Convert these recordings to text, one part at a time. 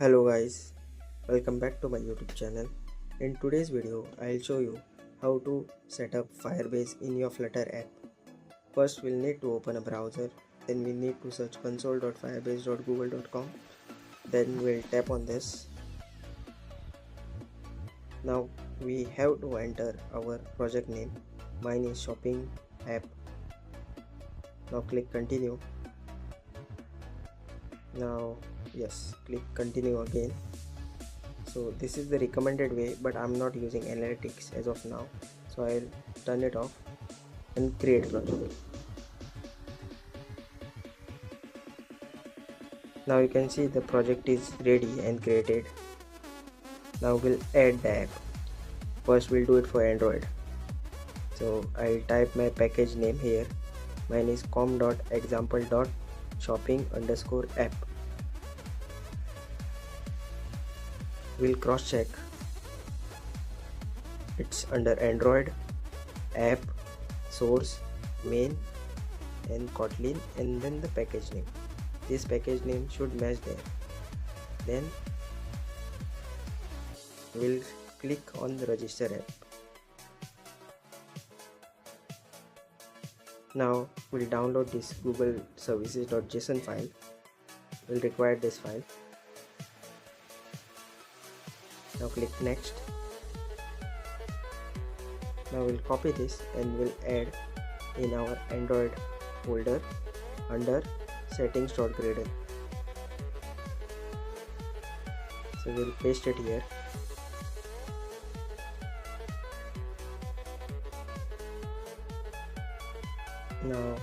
Hello guys, welcome back to my YouTube channel. In today's video, I'll show you how to set up Firebase in your Flutter app. First, we'll need to open a browser. Then we need to search console.firebase.google.com. Then we'll tap on this. Now we have to enter our project name. Mine is shopping app. Now click continue. Now yes, click continue again. So this is the recommended way, but I'm not using analytics as of now, so I'll turn it off and create project. Now you can see the project is ready and created. Now we'll add the app. First we'll do it for Android, so I'll type my package name here. Mine is com.example.shopping_app. We'll cross check. It's under Android, app, source, main and Kotlin, and then the package name. This package name should match there. Then we'll click on the register app. Now we'll download this Google services.json file. We'll require this file. Now click next. Now we'll copy this and we'll add in our Android folder under settings.gradle. So we'll paste it here. Now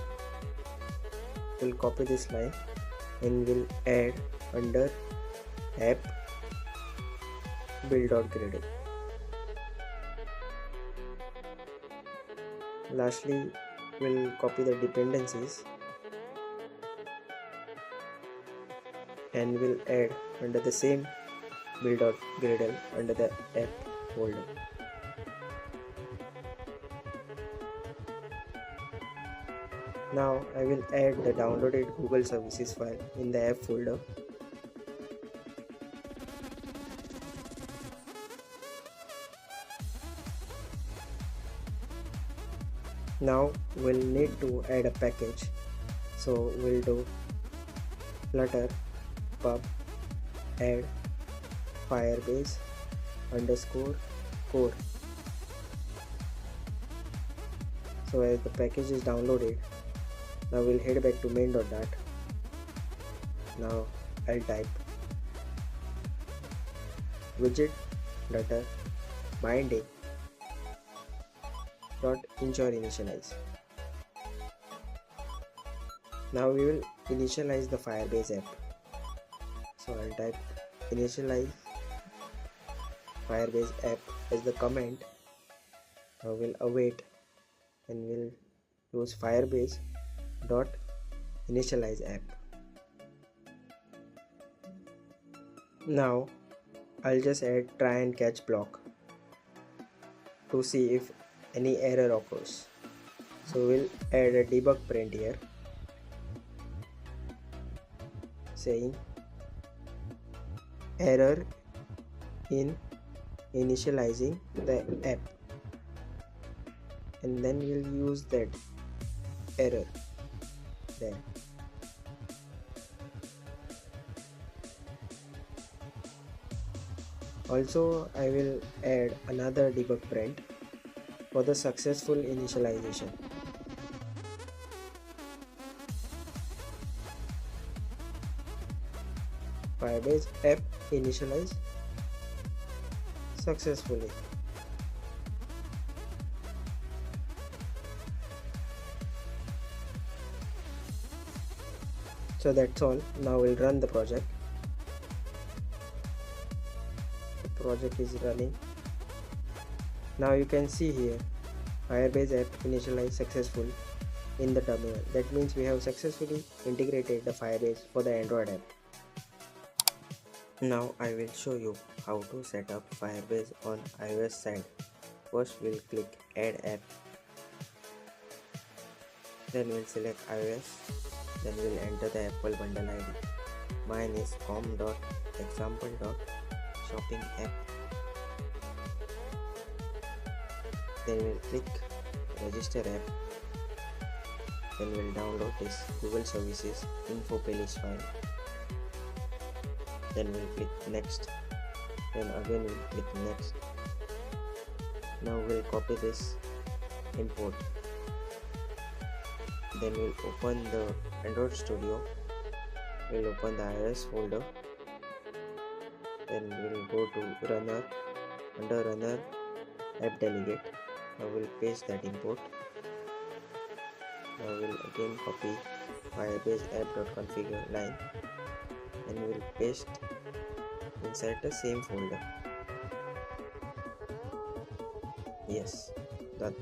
we'll copy this line and we'll add under app build.gradle. Lastly, we'll copy the dependencies and we'll add under the same build.gradle under the app folder. Now I will add the downloaded Google services file in the app folder. Now we'll need to add a package, so we'll do flutter pub add firebase underscore core. So as the package is downloaded, now we'll head back to main.dat. Now I'll type widget data binding dot ensure initialize. Now we will initialize the Firebase app. So I'll type initialize Firebase app as the command. Now we'll await and we'll use Firebase dot initialize app. Now I'll just add try and catch block to see if any error occurs. So we'll add a debug print here saying error in initializing the app, and then we'll use that error there. Also, I will add another debug print for the successful initialization. Firebase app initialized successfully. So that's all. Now we'll run the project. The project is running. Now you can see here Firebase app initialized successful in the terminal. That means we have successfully integrated the Firebase for the Android app. Now I will show you how to set up Firebase on iOS side. First we'll click add app. Then we'll select iOS. Then we'll enter the Apple bundle ID. Mine is com.example.shopping example.shopping app. Then we'll click register app. Then we'll download this Google Services info playlist file. Then we'll click next. Then again we'll click next. Now we'll copy this, import. Then we'll open the Android Studio. We'll open the iOS folder. Then we'll go to runner. Under runner, app delegate. Now we'll paste that import. Now we'll again copy Firebase app.configure line and we'll paste inside the same folder. Yes, done.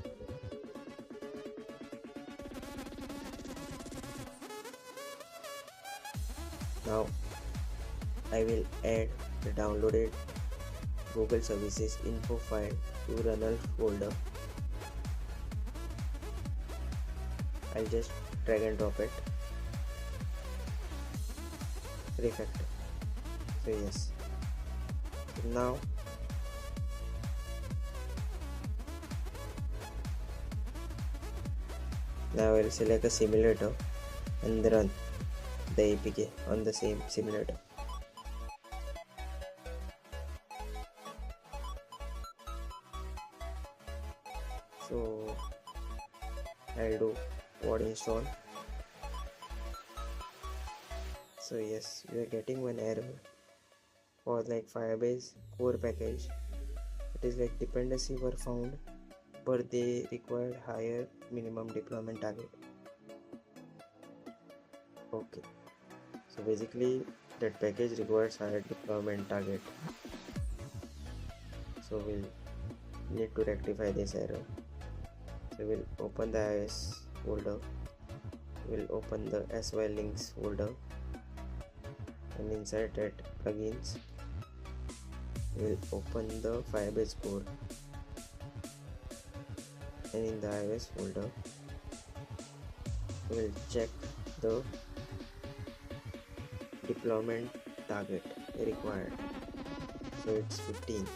Now I will add the downloaded Google Services info file to runner folder. I'll just drag and drop it. Refactor. So yes. So now I will select a simulator and run the APK on the same simulator. So I'll do pod install. So yes, we are getting one error for like Firebase core package. It is like dependency were found but they required higher minimum deployment target. Okay, so basically that package requires higher deployment target, so we'll need to rectify this error. So we'll open the iOS folder, we'll open the SY links folder, and inside that plugins we'll open the Firebase core, and in the iOS folder we'll check the deployment target required, so it's 15.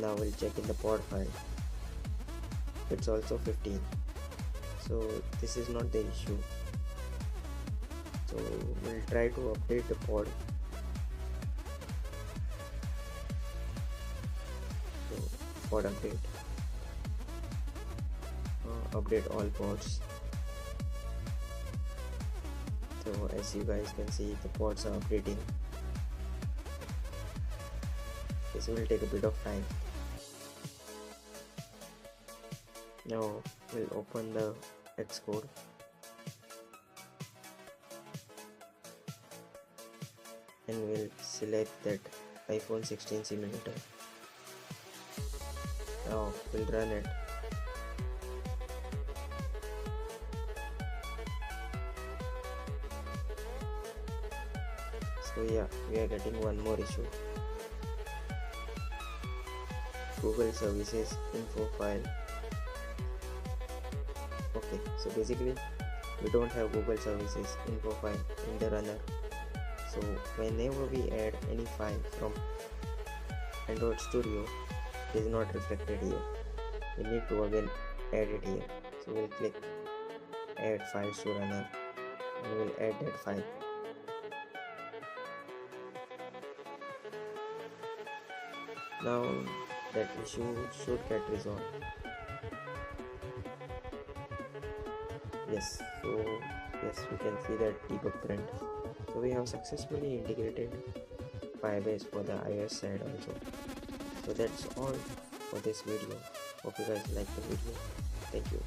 Now we'll check in the pod file, it's also 15, so this is not the issue. So we'll try to update the pod. So pod update, update all pods. So as you guys can see, the pods are updating. This will take a bit of time. Now we'll open the Xcode. And we'll select that iPhone 16 simulator. Now we'll run it. So yeah, we are getting one more issue. Google Services info file. Okay, so basically we don't have Google Services info file in the runner. So whenever we add any file from Android Studio, it is not reflected here. We need to again add it here. So we'll click add files to runner and we'll add that file. Now that issue should get resolved. Yes, so yes, we can see that debug print. So we have successfully integrated Firebase for the iOS side also. So that's all for this video. Hope you guys like the video. Thank you.